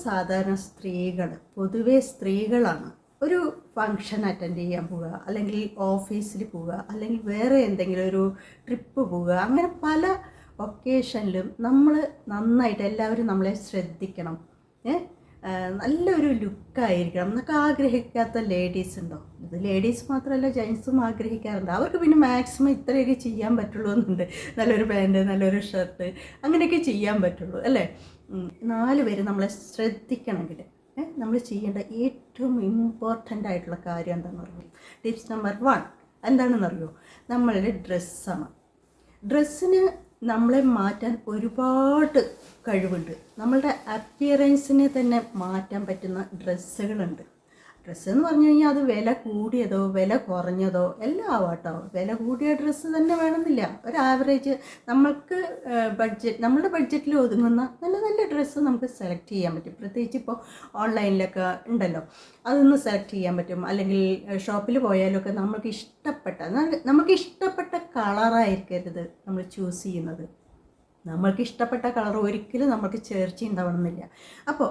സാധാരണ സ്ത്രീകൾ, പൊതുവേ സ്ത്രീകളാണ് ഒരു ഫങ്ഷൻ അറ്റൻഡ് ചെയ്യാൻ പോവുക, അല്ലെങ്കിൽ ഓഫീസിൽ പോവുക, അല്ലെങ്കിൽ വേറെ എന്തെങ്കിലും ഒരു ട്രിപ്പ് പോവുക, അങ്ങനെ പല ഒക്കേഷനിലും നമ്മൾ നന്നായിട്ട് എല്ലാവരും നമ്മളെ ശ്രദ്ധിക്കണം, നല്ലൊരു ലുക്കായിരിക്കണം എന്നൊക്കെ ആഗ്രഹിക്കാത്ത ലേഡീസ് ഉണ്ടോ? ഇത് ലേഡീസ് മാത്രമല്ല, ജെൻസും ആഗ്രഹിക്കാറുണ്ട്. അവർക്ക് പിന്നെ മാക്സിമം ഇത്രയൊക്കെ ചെയ്യാൻ പറ്റുള്ളൂ എന്നുണ്ട്. നല്ലൊരു പാൻറ്റ്, നല്ലൊരു ഷർട്ട്, അങ്ങനെയൊക്കെ ചെയ്യാൻ പറ്റുള്ളൂ അല്ലേ? 4 പേര് നമ്മളെ ശ്രദ്ധിക്കണമെങ്കിൽ നമ്മൾ ചെയ്യേണ്ട ഏറ്റവും ഇമ്പോർട്ടൻ്റ് ആയിട്ടുള്ള കാര്യം എന്താണെന്ന് അറിയോ? ടിപ്സ് നമ്പർ 1 എന്താണെന്ന് അറിയോ? നമ്മളുടെ ഡ്രസ്സാണ്. ഡ്രസ്സിന് നമ്മളെ മാറ്റാൻ ഒരുപാട് കഴിവുണ്ട്. നമ്മളുടെ അപ്പിയറൻസിനെ തന്നെ മാറ്റാൻ പറ്റുന്ന ഡ്രസ്സുകളുണ്ട്. ഡ്രസ്സ് എന്ന് പറഞ്ഞു കഴിഞ്ഞാൽ അത് വില കൂടിയതോ വില കുറഞ്ഞതോ എല്ലാം ആവാട്ടോ. വില കൂടിയ ഡ്രസ്സ് തന്നെ വേണമെന്നില്ല. ഒരു ആവറേജ് നമ്മൾക്ക് നമ്മളുടെ ബഡ്ജറ്റിൽ ഒതുങ്ങുന്ന നല്ല നല്ല ഡ്രസ്സ് നമുക്ക് സെലക്ട് ചെയ്യാൻ പറ്റും. പ്രത്യേകിച്ച് ഇപ്പോൾ ഓൺലൈനിലൊക്കെ ഉണ്ടല്ലോ, അതൊന്ന് സെലക്ട് ചെയ്യാൻ പറ്റും. അല്ലെങ്കിൽ ഷോപ്പിൽ പോയാലൊക്കെ നമുക്ക് ഇഷ്ടപ്പെട്ട കളറായിരിക്കരുത് നമ്മൾ ചൂസ് ചെയ്യുന്നത്. നമ്മൾക്ക് ഇഷ്ടപ്പെട്ട കളർ ഒരിക്കലും നമുക്ക് ചേർച്ച ഉണ്ടാവണമെന്നില്ല. അപ്പോൾ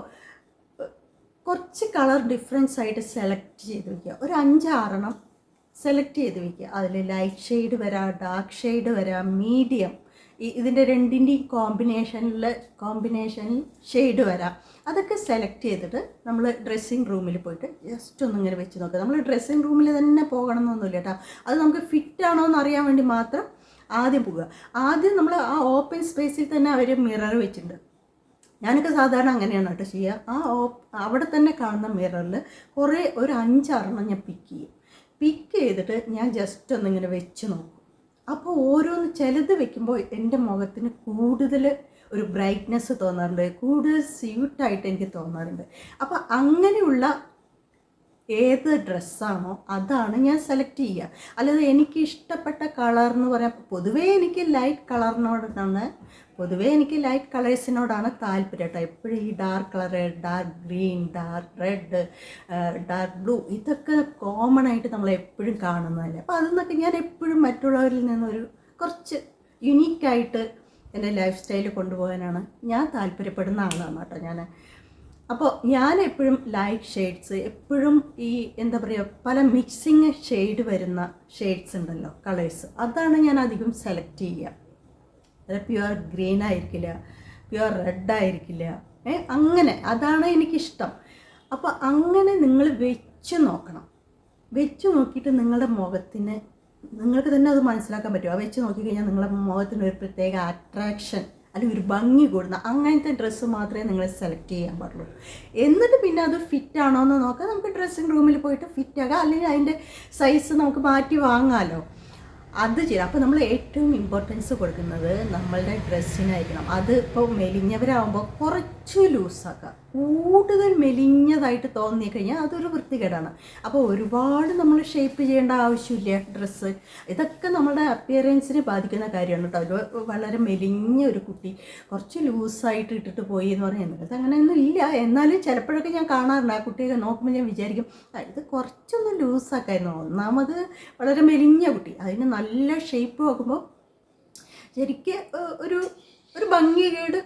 കുറച്ച് കളർ ഡിഫറൻസ് ആയിട്ട് സെലക്ട് ചെയ്ത് വയ്ക്കുക. ഒരു 5-6 സെലക്ട് ചെയ്ത് വയ്ക്കുക. അതിൽ ലൈറ്റ് ഷെയ്ഡ് വരാം, ഡാർക്ക് ഷെയ്ഡ് വരാം, മീഡിയം, ഇതിൻ്റെ രണ്ടിൻ്റെയും കോമ്പിനേഷനിൽ ഷെയ്ഡ് വരാം. അതൊക്കെ സെലക്ട് ചെയ്തിട്ട് നമ്മൾ ഡ്രസ്സിങ് റൂമിൽ പോയിട്ട് ജസ്റ്റ് ഒന്നിങ്ങനെ വെച്ച് നോക്കുക. നമ്മൾ ഡ്രസ്സിങ് റൂമിൽ തന്നെ പോകണം എന്നൊന്നുമില്ല കേട്ടോ. അത് നമുക്ക് ഫിറ്റ് ആണോ എന്ന് അറിയാൻ വേണ്ടി മാത്രം ആദ്യം പോവുക. ആദ്യം നമ്മൾ ആ ഓപ്പൺ സ്പേസിൽ തന്നെ അവർ മിറർ വെച്ചിട്ടുണ്ട്. ഞാനൊക്കെ സാധാരണ അങ്ങനെയാണ് കേട്ടോ ചെയ്യുക. അവിടെ തന്നെ കാണുന്ന മിററിൽ ഒരു 5-6 ഞാൻ പിക്ക് ചെയ്തിട്ട് ഞാൻ ജസ്റ്റ് ഒന്നിങ്ങനെ വെച്ച് നോക്കും. അപ്പോൾ ഓരോന്ന് ചിലത് വെക്കുമ്പോൾ എൻ്റെ മുഖത്തിന് കൂടുതൽ ഒരു ബ്രൈറ്റ്നെസ് തോന്നാറുണ്ട്, കൂടുതൽ സ്യൂട്ടായിട്ട് എനിക്ക് തോന്നാറുണ്ട്. അപ്പോൾ അങ്ങനെയുള്ള ഏത് ഡ്രസ്സാണോ അതാണ് ഞാൻ സെലക്ട് ചെയ്യുക. അല്ലാതെ എനിക്ക് ഇഷ്ടപ്പെട്ട കളർ എന്ന് പറയാൻ പൊതുവേ എനിക്ക് ലൈറ്റ് കളേഴ്സിനോടാണ് താല്പര്യം കേട്ടോ. എപ്പോഴും ഈ dark colour, dark green, dark red, dark blue, ഇതൊക്കെ കോമൺ ആയിട്ട് നമ്മൾ എപ്പോഴും കാണുന്നതല്ലേ. അപ്പോൾ അതെന്നൊക്കെ ഞാൻ എപ്പോഴും മറ്റുള്ളവരിൽ നിന്നൊരു കുറച്ച് യുണീക്കായിട്ട് എൻ്റെ ലൈഫ് സ്റ്റൈൽ കൊണ്ടുപോകാനാണ് ഞാൻ താല്പര്യപ്പെടുന്ന ആളാണ് കേട്ടോ അപ്പോൾ ഞാൻ എപ്പോഴും ലൈറ്റ് ഷെയ്ഡ്സ്, എപ്പോഴും ഈ എന്താ പറയുക, പല മിക്സിങ് ഷെയ്ഡ് വരുന്ന ഷെയ്ഡ്സ് ഉണ്ടല്ലോ, കളേഴ്സ്, അതാണ് ഞാൻ അധികം സെലക്ട് ചെയ്യുക. അത് പ്യുവർ ഗ്രീൻ ആയിരിക്കില്ല, പ്യുവർ റെഡ് ആയിരിക്കില്ല, അങ്ങനെ അതാണ് എനിക്കിഷ്ടം. അപ്പോൾ അങ്ങനെ നിങ്ങൾ വെച്ച് നോക്കണം. വെച്ച് നോക്കിയിട്ട് നിങ്ങളുടെ മുഖത്തിന് നിങ്ങൾക്ക് തന്നെ അത് മനസ്സിലാക്കാൻ പറ്റും. ആ വെച്ച് നോക്കിക്കഴിഞ്ഞാൽ നിങ്ങളുടെ മുഖത്തിന് ഒരു പ്രത്യേക അട്രാക്ഷൻ അല്ലെങ്കിൽ ഒരു ഭംഗി കൂടുന്ന അങ്ങനത്തെ ഡ്രസ്സ് മാത്രമേ നിങ്ങൾ സെലക്ട് ചെയ്യാൻ പാടുള്ളൂ. എന്നിട്ട് പിന്നെ അത് ഫിറ്റ് ആണോ എന്ന് നോക്കാം. നമുക്ക് ഡ്രസ്സിങ് റൂമിൽ പോയിട്ട് ഫിറ്റ് ആകാം, അല്ലെങ്കിൽ അതിൻ്റെ സൈസ് നമുക്ക് മാറ്റി വാങ്ങാമല്ലോ. അത് ചെയ്യാം. അപ്പോൾ നമ്മൾ ഏറ്റവും ഇമ്പോർട്ടൻസ് കൊടുക്കുന്നത് നമ്മളുടെ ഡ്രസ്സിനായിരിക്കണം. അത് ഇപ്പോൾ മെലിഞ്ഞവരാകുമ്പോൾ കുറച്ച് ലൂസാക്കുക. കൂടുതൽ മെലിഞ്ഞതായിട്ട് തോന്നി കഴിഞ്ഞാൽ അതൊരു വൃത്തികേടാണ്. അപ്പോൾ ഒരുപാട് നമ്മൾ ഷേപ്പ് ചെയ്യേണ്ട ആവശ്യമില്ല ഡ്രസ്സ്. ഇതൊക്കെ നമ്മുടെ അപ്പിയറൻസിനെ ബാധിക്കുന്ന കാര്യമാണ് കേട്ടോ. വളരെ മെലിഞ്ഞ ഒരു കുട്ടി കുറച്ച് ലൂസായിട്ട് ഇട്ടിട്ട് പോയി എന്ന് പറയുന്നത് അങ്ങനെയൊന്നും ഇല്ല. എന്നാലും ചിലപ്പോഴൊക്കെ ഞാൻ കാണാറുണ്ട്. ആ കുട്ടിയൊക്കെ നോക്കുമ്പോൾ ഞാൻ വിചാരിക്കും ഇത് കുറച്ചൊന്ന് ലൂസാക്കായിരുന്നു. ഒന്നാമത് വളരെ മെലിഞ്ഞ കുട്ടി, അതിന് നല്ല ഷേപ്പ് നോക്കുമ്പോൾ ശരിക്ക് ഒരു ഭംഗികേട്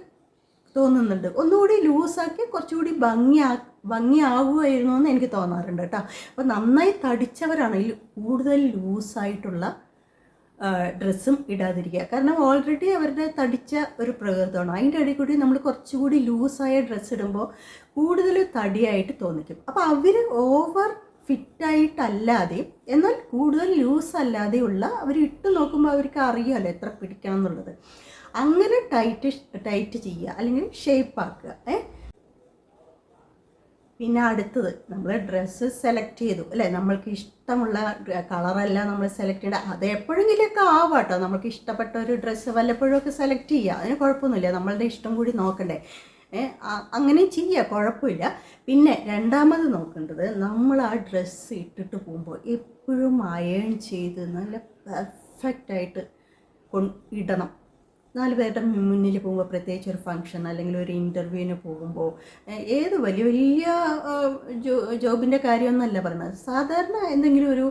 തോന്നുന്നുണ്ട്. ഒന്നുകൂടി ലൂസാക്കി കുറച്ചുകൂടി ഭംഗിയാകുമായിരുന്നു എന്ന് എനിക്ക് തോന്നാറുണ്ട് കേട്ടോ. അപ്പോൾ നന്നായി തടിച്ചവരാണെങ്കിൽ കൂടുതൽ ലൂസായിട്ടുള്ള ഡ്രസ്സും ഇടാതിരിക്കുക. കാരണം ഓൾറെഡി അവരുടെ തടിച്ച ഒരു പ്രകൃതമാണ്. അതിൻ്റെ ഇടയിൽ കൂടി നമ്മൾ കുറച്ചുകൂടി ലൂസായ ഡ്രസ്സ് ഇടുമ്പോൾ കൂടുതൽ തടിയായിട്ട് തോന്നിക്കും. അപ്പോൾ അവർ ഓവർ ഫിറ്റായിട്ടല്ലാതെയും എന്നാൽ കൂടുതൽ ലൂസ് അല്ലാതെയുള്ള അവർ ഇട്ട് നോക്കുമ്പോൾ അവർക്ക് അറിയാമല്ലോ എത്ര പിടിക്കണം എന്നുള്ളത്. അങ്ങനെ ടൈറ്റ് ചെയ്യുക, അല്ലെങ്കിൽ ഷേപ്പ് ആക്കുക. പിന്നെ അടുത്തത്, നമ്മൾ ഡ്രസ്സ് സെലക്ട് ചെയ്തു അല്ലേ, നമ്മൾക്ക് ഇഷ്ടമുള്ള കളറല്ല നമ്മൾ സെലക്ട് ചെയ്യേണ്ട. അത് എപ്പോഴെങ്കിലുമൊക്കെ ആവാട്ടോ. നമുക്ക് ഇഷ്ടപ്പെട്ട ഒരു ഡ്രസ്സ് വല്ലപ്പോഴൊക്കെ സെലക്ട് ചെയ്യുക, അതിന് കുഴപ്പമൊന്നുമില്ല. നമ്മളുടെ ഇഷ്ടം കൂടി നോക്കണ്ടേ, അങ്ങനെ ചെയ്യുക, കുഴപ്പമില്ല. പിന്നെ രണ്ടാമത് നോക്കേണ്ടത്, നമ്മൾ ആ ഡ്രസ്സ് ഇട്ടിട്ട് പോകുമ്പോൾ എപ്പോഴും അയൺ ചെയ്ത് നല്ല പെർഫെക്റ്റായിട്ട് ഇടണം. 4 പേരുടെ മുന്നിൽ പോകുമ്പോൾ, പ്രത്യേകിച്ച് ഒരു ഫംഗ്ഷൻ അല്ലെങ്കിൽ ഒരു ഇൻ്റർവ്യൂവിന് പോകുമ്പോൾ, ഏത് വലിയ വലിയ ജോബിൻ്റെ കാര്യമൊന്നുമല്ല പറയുന്നത്, സാധാരണ എന്തെങ്കിലും ഒരു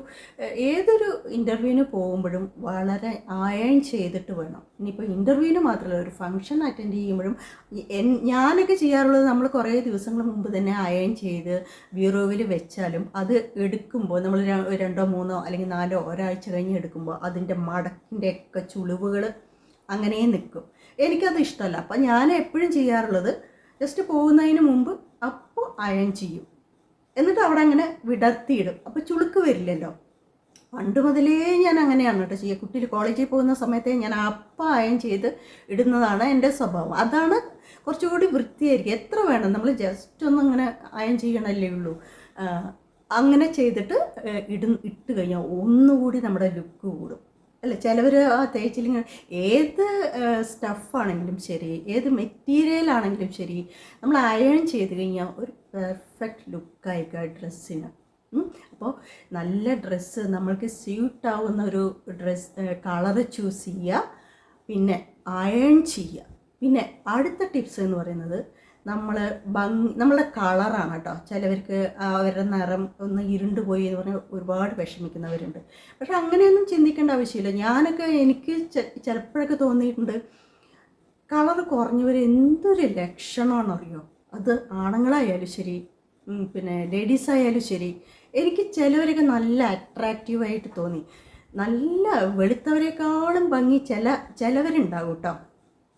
ഏതൊരു ഇൻ്റർവ്യൂവിന് പോകുമ്പോഴും വളരെ അയൺ ചെയ്തിട്ട് വേണം. ഇനിയിപ്പോൾ ഇൻ്റർവ്യൂവിന് മാത്രമല്ല, ഒരു ഫംഗ്ഷൻ അറ്റൻഡ് ചെയ്യുമ്പോഴും ഞാനൊക്കെ ചെയ്യാറുള്ളത്, നമ്മൾ കുറേ ദിവസങ്ങൾ മുമ്പ് തന്നെ അയൺ ചെയ്ത് ബ്യൂറോവിൽ വെച്ചാലും അത് എടുക്കുമ്പോൾ നമ്മൾ 2 3 അല്ലെങ്കിൽ 4 ഒരാഴ്ച കഴിഞ്ഞ് എടുക്കുമ്പോൾ അതിൻ്റെ മടക്കിൻ്റെ ഒക്കെ ചുളിവുകൾ അങ്ങനെ നിൽക്കും. എനിക്കത് ഇഷ്ടമല്ല. അപ്പം ഞാൻ എപ്പോഴും ചെയ്യാറുള്ളത്, ജസ്റ്റ് പോകുന്നതിന് മുമ്പ് അപ്പോൾ അയൺ ചെയ്യും, എന്നിട്ട് അവിടെ അങ്ങനെ വിടർത്തിയിടും. അപ്പോൾ ചുളുക്ക് വരില്ലല്ലോ. പണ്ട് മുതലേ ഞാൻ അങ്ങനെയാണ് കേട്ടോ ചെയ്യുക. കുട്ടികൾ കോളേജിൽ പോകുന്ന സമയത്തെ ഞാൻ അപ്പം അയൺ ചെയ്ത് ഇടുന്നതാണ് എൻ്റെ സ്വഭാവം. അതാണ് കുറച്ചുകൂടി വൃത്തിയായിരിക്കും. എത്ര വേണം, നമ്മൾ ജസ്റ്റ് ഒന്നും അങ്ങനെ അയൺ ചെയ്യണമല്ലേ ഉള്ളൂ. അങ്ങനെ ചെയ്തിട്ട് ഇട്ട് കഴിഞ്ഞാൽ ഒന്നുകൂടി നമ്മുടെ ലുക്ക് കൂടും അല്ല. ചിലവർ ആ തേച്ചിലിങ്ങനെ ഏത് സ്റ്റഫാണെങ്കിലും ശരി, ഏത് മെറ്റീരിയലാണെങ്കിലും ശരി, നമ്മൾ അയൺ ചെയ്ത് കഴിഞ്ഞാൽ ഒരു പെർഫെക്റ്റ് ലുക്കായിരിക്കും ആ ഡ്രസ്സിന്. അപ്പോൾ നല്ല ഡ്രസ്സ് നമ്മൾക്ക് സ്യൂട്ടാവുന്ന ഒരു കളറ് ചൂസ് ചെയ്യുക, പിന്നെ അയൺ ചെയ്യുക. പിന്നെ അടുത്ത ടിപ്സ് എന്ന് പറയുന്നത്, നമ്മളുടെ കളറാണ് കേട്ടോ. ചിലവർക്ക് അവരുടെ നിറം ഒന്ന് ഇരുണ്ട് പോയി എന്ന് പറഞ്ഞാൽ ഒരുപാട് വിഷമിക്കുന്നവരുണ്ട്. പക്ഷെ അങ്ങനെയൊന്നും ചിന്തിക്കേണ്ട ആവശ്യമില്ല. എനിക്ക് ചിലപ്പോഴൊക്കെ തോന്നിയിട്ടുണ്ട്, കളർ കുറഞ്ഞവർ എന്തൊരു ലക്ഷണമാണെന്നറിയോ. അത് ആണുങ്ങളായാലും ശരി, പിന്നെ ലേഡീസ് ആയാലും ശരി. എനിക്ക് ചിലവരൊക്കെ നല്ല അട്രാക്റ്റീവായിട്ട് തോന്നി. നല്ല വെളുത്തവരെക്കാളും ഭംഗി ചിലവരുണ്ടാകും കേട്ടോ.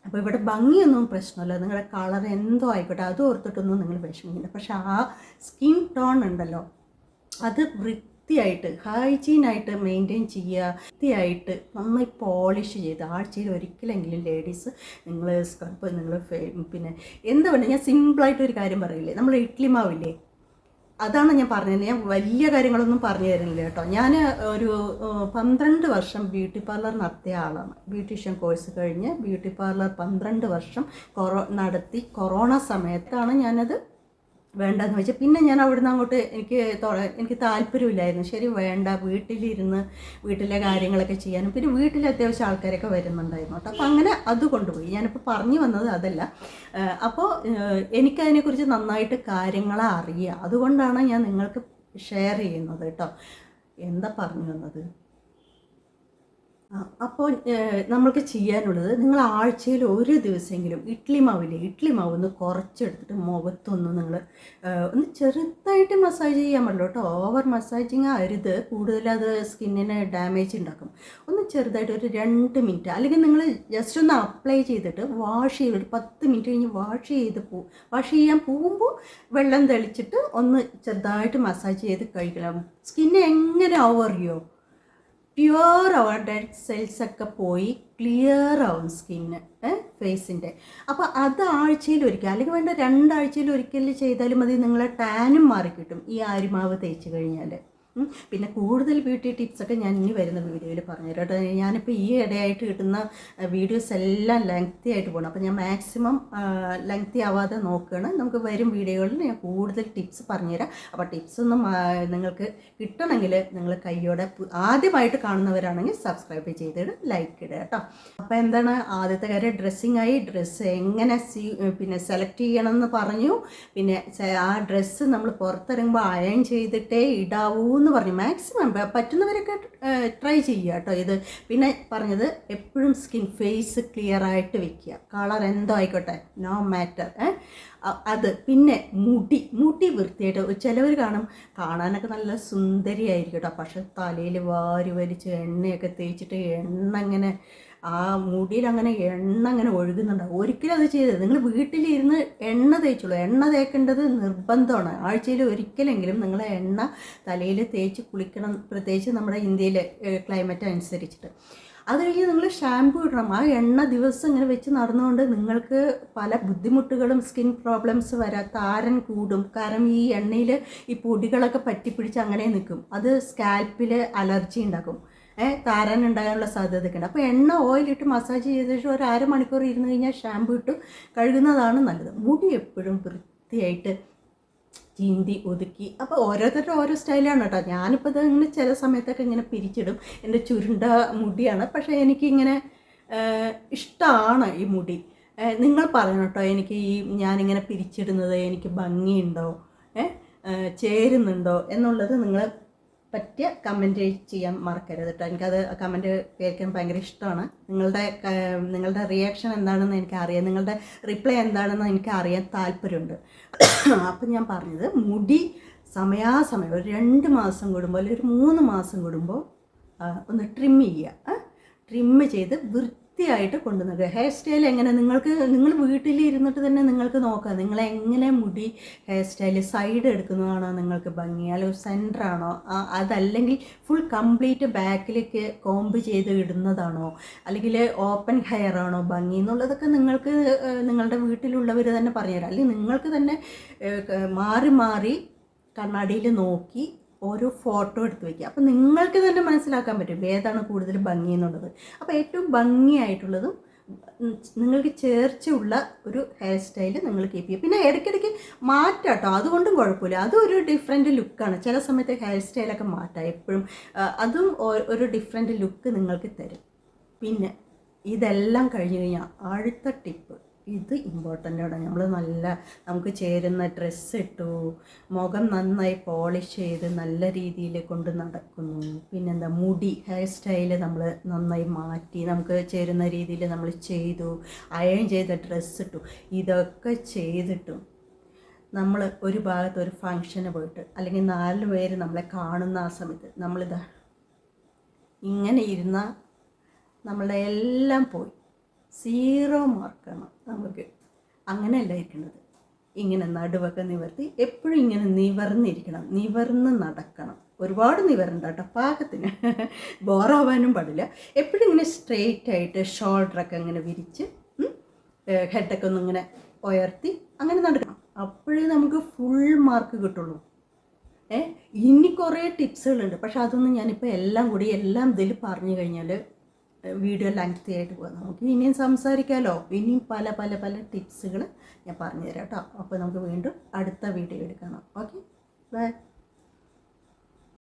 അപ്പോൾ ഇവിടെ ഭംഗിയൊന്നും പ്രശ്നമല്ല, നിങ്ങളുടെ കളർ എന്തോ ആയിക്കോട്ടെ, അത് ഓർത്തിട്ടൊന്നും നിങ്ങൾ വിഷമിക്കില്ല. പക്ഷെ ആ സ്കിൻ ടോൺ ഉണ്ടല്ലോ, അത് വൃത്തിയായിട്ട് ഹൈജീനായിട്ട് മെയിൻറ്റെയിൻ ചെയ്യുക. വൃത്തിയായിട്ട് നന്നായി പോളിഷ് ചെയ്ത് ആഴ്ചയിൽ ഒരിക്കലെങ്കിലും ലേഡീസ് നിങ്ങൾ സ്കർപ്പ്, നിങ്ങൾ പിന്നെ എന്താ പറയുക, ഞാൻ സിമ്പിളായിട്ടൊരു കാര്യം പറയില്ലേ, നമ്മൾ ഇഡ്ഡലി മാവില്ലേ, അതാണ് ഞാൻ പറഞ്ഞത്. ഞാൻ വലിയ കാര്യങ്ങളൊന്നും പറഞ്ഞു തരുന്നില്ല കേട്ടോ. ഞാൻ ഒരു 12 വർഷം ബ്യൂട്ടി പാർലർ നടത്തിയ ആളാണ്. ബ്യൂട്ടീഷ്യൻ കോഴ്സ് കഴിഞ്ഞ് ബ്യൂട്ടി പാർലർ 12 വർഷം നടത്തി. കൊറോണ സമയത്താണ് ഞാനത് വേണ്ടെന്ന് വെച്ചാൽ, പിന്നെ ഞാൻ അവിടുന്ന് അങ്ങോട്ട് എനിക്ക് താല്പര്യമില്ലായിരുന്നു. ശരി വേണ്ട, വീട്ടിലെ കാര്യങ്ങളൊക്കെ ചെയ്യാനും, പിന്നെ വീട്ടിൽ അത്യാവശ്യം ആൾക്കാരൊക്കെ വരുന്നുണ്ടായിരുന്നു കേട്ടോ. അപ്പോൾ അങ്ങനെ അത് കൊണ്ടുപോയി. ഞാനിപ്പോൾ പറഞ്ഞു വന്നത് അതല്ല. അപ്പോൾ എനിക്കതിനെക്കുറിച്ച് നന്നായിട്ട് കാര്യങ്ങൾ അറിയാം. അതുകൊണ്ടാണ് ഞാൻ നിങ്ങൾക്ക് ഷെയർ ചെയ്യുന്നത് കേട്ടോ. എന്താ പറഞ്ഞു വന്നത്? അപ്പോൾ നമ്മൾക്ക് ചെയ്യാനുള്ളത്, നിങ്ങൾ ആഴ്ചയിൽ ഒരു ദിവസമെങ്കിലും ഇഡ്ഡലി മാവ് ഒന്ന് കുറച്ചെടുത്തിട്ട് മുഖത്തൊന്ന് നിങ്ങൾ ഒന്ന് ചെറുതായിട്ട് മസാജ് ചെയ്യാൻ പറ്റുള്ളൂ കേട്ടോ. ഓവർ മസാജിങ് അരുത്, കൂടുതലത് സ്കിന്നിന് ഡാമേജ് ഉണ്ടാക്കും. ഒന്ന് ചെറുതായിട്ട് ഒരു 2 മിനിറ്റ്, അല്ലെങ്കിൽ നിങ്ങൾ ജസ്റ്റ് ഒന്ന് അപ്ലൈ ചെയ്തിട്ട് വാഷ് ചെയ്ത് ഒരു 10 മിനിറ്റ് കഴിഞ്ഞ് വാഷ് ചെയ്യാൻ പോകുമ്പോൾ വെള്ളം തെളിച്ചിട്ട് ഒന്ന് ചെറുതായിട്ട് മസാജ് ചെയ്ത് കഴിക്കണം. സ്കിന്ന് എങ്ങനെ ആവും അറിയോ? പ്യുവർ ആവും, ഡെഡ് സെൽസൊക്കെ പോയി ക്ലിയർ ആവും സ്കിന്ന്, ഫേസിൻ്റെ. അപ്പോൾ അത് ആഴ്ചയിൽ ഒരിക്കൽ, അല്ലെങ്കിൽ വേണ്ട 2 ആഴ്ചയിൽ ഒരിക്കൽ ചെയ്താലും മതി. നിങ്ങളെ ടാനും മാറിക്കിട്ടും ഈ ആര്യമാവ് തേച്ച് കഴിഞ്ഞാൽ. പിന്നെ കൂടുതൽ ബ്യൂട്ടി ടിപ്സൊക്കെ ഞാൻ ഇനി വരുന്ന വീഡിയോയിൽ പറഞ്ഞുതരാം കേട്ടോ. ഞാനിപ്പോൾ ഈ ഇടയായിട്ട് കിട്ടുന്ന വീഡിയോസ് എല്ലാം ലെങ്തി ആയിട്ട് പോകണം. അപ്പോൾ ഞാൻ മാക്സിമം ലെങ്തി ആവാതെ നോക്കുകയാണ്. നമുക്ക് വരും വീഡിയോകളിൽ ഞാൻ കൂടുതൽ ടിപ്സ് പറഞ്ഞുതരാം. അപ്പോൾ ടിപ്സൊന്നും നിങ്ങൾക്ക് കിട്ടണമെങ്കിൽ നിങ്ങൾ കയ്യോടെ ആദ്യമായിട്ട് കാണുന്നവരാണെങ്കിൽ സബ്സ്ക്രൈബ് ചെയ്തിട്ട് ലൈക്ക് ഇടുക കേട്ടോ. അപ്പോൾ എന്താണ് ആദ്യത്തെ കാര്യം, ഡ്രസ്സ് എങ്ങനെ പിന്നെ സെലക്ട് ചെയ്യണമെന്ന് പറഞ്ഞു. പിന്നെ ആ ഡ്രസ്സ് നമ്മൾ പുറത്തിറങ്ങുമ്പോൾ അയൺ ചെയ്തിട്ടേ ഇടാവൂ എന്ന് പറഞ്ഞു. മാക്സിമം പറ്റുന്നവരൊക്കെ ട്രൈ ചെയ്യുക കേട്ടോ ഇത്. പിന്നെ പറഞ്ഞത്, എപ്പോഴും ഫേസ് ക്ലിയർ ആയിട്ട് വെക്കുക. കളർ എന്തോ ആയിക്കോട്ടെ, നോ മാറ്റർ. അത് പിന്നെ മുടി വൃത്തിയായിട്ട്, ചിലവർ കാണാനൊക്കെ നല്ല സുന്ദരിയായിരിക്കും കേട്ടോ. പക്ഷെ തലയിൽ വാരി വലിച്ച് എണ്ണയൊക്കെ തേച്ചിട്ട് ഇങ്ങനെ ആ മുടിയിൽ അങ്ങനെ എണ്ണ അങ്ങനെ ഒഴുകുന്നുണ്ടാവും. ഒരിക്കലും അത് ചെയ്തത്, നിങ്ങൾ വീട്ടിലിരുന്ന് എണ്ണ തേച്ചുള്ളൂ. എണ്ണ തേക്കേണ്ടത് നിർബന്ധമാണ്. ആഴ്ചയിൽ ഒരിക്കലെങ്കിലും നിങ്ങൾ എണ്ണ തലയിൽ തേച്ച് കുളിക്കണം, പ്രത്യേകിച്ച് നമ്മുടെ ഇന്ത്യയിലെ ക്ലൈമറ്റ് അനുസരിച്ചിട്ട്. അത് കഴിഞ്ഞ് നിങ്ങൾ ഷാമ്പു ഇടണം. ആ എണ്ണ ദിവസം ഇങ്ങനെ വെച്ച് നടന്നുകൊണ്ട് നിങ്ങൾക്ക് പല ബുദ്ധിമുട്ടുകളും, സ്കിൻ പ്രോബ്ലംസ് വരാം, താരൻ കൂടും. കാരണം ഈ എണ്ണയിൽ ഈ പൊടികളൊക്കെ പറ്റിപ്പിടിച്ച് അങ്ങനെ നിൽക്കും. അത് സ്കാൽപ്പിൽ അലർജി ഉണ്ടാക്കും, താരൻ ഉണ്ടാകാനുള്ള സാധ്യതയൊക്കെ ഉണ്ട്. അപ്പോൾ ഓയിലിട്ട് മസാജ് ചെയ്ത ശേഷം ഒരു 1/2 മണിക്കൂർ ഇരുന്ന് കഴിഞ്ഞാൽ ഷാമ്പു ഇട്ട് കഴുകുന്നതാണ് നല്ലത്. മുടി എപ്പോഴും വൃത്തിയായിട്ട് ചീന്തി ഒതുക്കി. അപ്പോൾ ഓരോരുത്തരുടെ ഓരോ സ്റ്റൈലാണ് കേട്ടോ. ഞാനിപ്പോൾ ഇത് ഇങ്ങനെ ചില സമയത്തൊക്കെ ഇങ്ങനെ പിരിച്ചിടും. എൻ്റെ ചുരുണ്ട മുടിയാണ്, പക്ഷേ എനിക്കിങ്ങനെ ഇഷ്ടമാണ് ഈ മുടി. നിങ്ങൾ പറയണം കേട്ടോ, എനിക്ക് ഈ ഞാനിങ്ങനെ പിരിച്ചിടുന്നത് എനിക്ക് ഭംഗിയുണ്ടോ, ചേരുന്നുണ്ടോ എന്നുള്ളത് നിങ്ങൾ പറ്റിയ കമൻറ്റ് ചെയ്യാൻ മറക്കരുത് കേട്ടോ. എനിക്കത് കമൻറ്റ് കേൾക്കാൻ ഭയങ്കര ഇഷ്ടമാണ്. നിങ്ങളുടെ റിയാക്ഷൻ എന്താണെന്ന് എനിക്കറിയാം, നിങ്ങളുടെ റിപ്ലൈ എന്താണെന്ന് എനിക്കറിയാൻ താല്പര്യമുണ്ട്. അപ്പം ഞാൻ പറഞ്ഞത്, മുടി സമയാസമയം ഒരു 2 മാസം കൂടുമ്പോൾ അല്ലെങ്കിൽ ഒരു 3 മാസം കൂടുമ്പോൾ ഒന്ന് ട്രിം ചെയ്യുക. ട്രിം ചെയ്ത് വൃത്തിയായിട്ട് കൊണ്ടുവന്നത്. ഹെയർ സ്റ്റൈൽ എങ്ങനെ നിങ്ങൾ വീട്ടിലിരുന്നിട്ട് തന്നെ നിങ്ങൾക്ക് നോക്കാം, നിങ്ങളെങ്ങനെ മുടി ഹെയർ സ്റ്റൈൽ സൈഡ് എടുക്കുന്നതാണോ നിങ്ങൾക്ക് ഭംഗി, അല്ലെങ്കിൽ സെൻറ്ററാണോ, അതല്ലെങ്കിൽ ഫുൾ കംപ്ലീറ്റ് ബാക്കിലേക്ക് കോംബ് ചെയ്ത് ഇടുന്നതാണോ, അല്ലെങ്കിൽ ഓപ്പൺ ഹെയർ ആണോ ഭംഗി എന്നുള്ളതൊക്കെ നിങ്ങൾക്ക് നിങ്ങളുടെ വീട്ടിലുള്ളവർ തന്നെ പറഞ്ഞുതരാം. അല്ലെങ്കിൽ നിങ്ങൾക്ക് തന്നെ മാറി മാറി കണ്ണാടിയിൽ നോക്കി ഓരോ ഫോട്ടോ എടുത്ത് വയ്ക്കുക. അപ്പോൾ നിങ്ങൾക്ക് തന്നെ മനസ്സിലാക്കാൻ പറ്റും ഏതാണ് കൂടുതൽ ഭംഗി എന്നുള്ളത്. അപ്പോൾ ഏറ്റവും ഭംഗിയായിട്ടുള്ളതും നിങ്ങൾക്ക് ചേർച്ചയുള്ള ഒരു ഹെയർ സ്റ്റൈൽ നിങ്ങൾ കീപ്പ് ചെയ്യുക. പിന്നെ ഇടയ്ക്കിടയ്ക്ക് മാറ്റാം കേട്ടോ, അതുകൊണ്ടും കുഴപ്പമില്ല. അതും ഒരു ഡിഫറെൻറ്റ് ലുക്കാണ്. ചില സമയത്ത് ഹെയർ സ്റ്റൈലൊക്കെ മാറ്റാം എപ്പോഴും, അതും ഒരു ഡിഫറെൻറ്റ് ലുക്ക് നിങ്ങൾക്ക് തരും. പിന്നെ ഇതെല്ലാം കഴിഞ്ഞ് കഴിഞ്ഞാൽ അടുത്ത ടിപ്പ്, ഇത് ഇമ്പോർട്ടൻ്റ് ആണ്. നമുക്ക് ചേരുന്ന ഡ്രസ്സ് ഇട്ടു, മുഖം നന്നായി പോളിഷ് ചെയ്ത് നല്ല രീതിയിൽ കൊണ്ട് നടക്കുന്നു. പിന്നെന്താ, മുടി ഹെയർ സ്റ്റൈൽ നമ്മൾ നന്നായി മാറ്റി നമുക്ക് ചേരുന്ന രീതിയിൽ നമ്മൾ ചെയ്തു, അയൺ ചെയ്ത ഡ്രസ്സ് ഇട്ടു. ഇതൊക്കെ ചെയ്തിട്ടും നമ്മൾ ഒരു ഭാഗത്ത് ഒരു ഫങ്ഷന് പോയിട്ട് അല്ലെങ്കിൽ 4 പേര് നമ്മളെ കാണുന്ന ആ സമയത്ത് നമ്മളിതാ ഇങ്ങനെ ഇരുന്നാൽ നമ്മളുടെ എല്ലാം പോയി, 0 മാർക്കാണ് നമുക്ക്. അങ്ങനെയല്ല ഇരിക്കുന്നത്. ഇങ്ങനെ നടുവൊക്കെ നിവർത്തി എപ്പോഴും ഇങ്ങനെ നിവർന്നിരിക്കണം, നിവർന്ന് നടക്കണം. ഒരുപാട് നിവരണ്ട കേട്ടോ, പാകത്തിന്, ബോറാവാനും പാടില്ല. എപ്പോഴും ഇങ്ങനെ സ്ട്രെയിറ്റ് ആയിട്ട് ഷോൾഡറൊക്കെ ഇങ്ങനെ വിരിച്ച് ഹെഡൊക്കെ ഒന്നും ഇങ്ങനെ ഉയർത്തി അങ്ങനെ നടക്കണം. അപ്പോഴേ നമുക്ക് ഫുൾ മാർക്ക് കിട്ടുള്ളൂ. ഇനി കുറേ ടിപ്സുകളുണ്ട്, പക്ഷെ അതൊന്നും ഞാനിപ്പോൾ എല്ലാം ഇതിൽ പറഞ്ഞു കഴിഞ്ഞാൽ വീഡിയോ ലെങ്തി ആയിട്ട് പോകാം. നമുക്ക് ഇനിയും സംസാരിക്കാമല്ലോ. ഇനിയും പല ടിപ്സുകൾ ഞാൻ പറഞ്ഞുതരാം കേട്ടോ. അപ്പോൾ നമുക്ക് വീണ്ടും അടുത്ത വീഡിയോ എടുക്കണം. ഓക്കെ.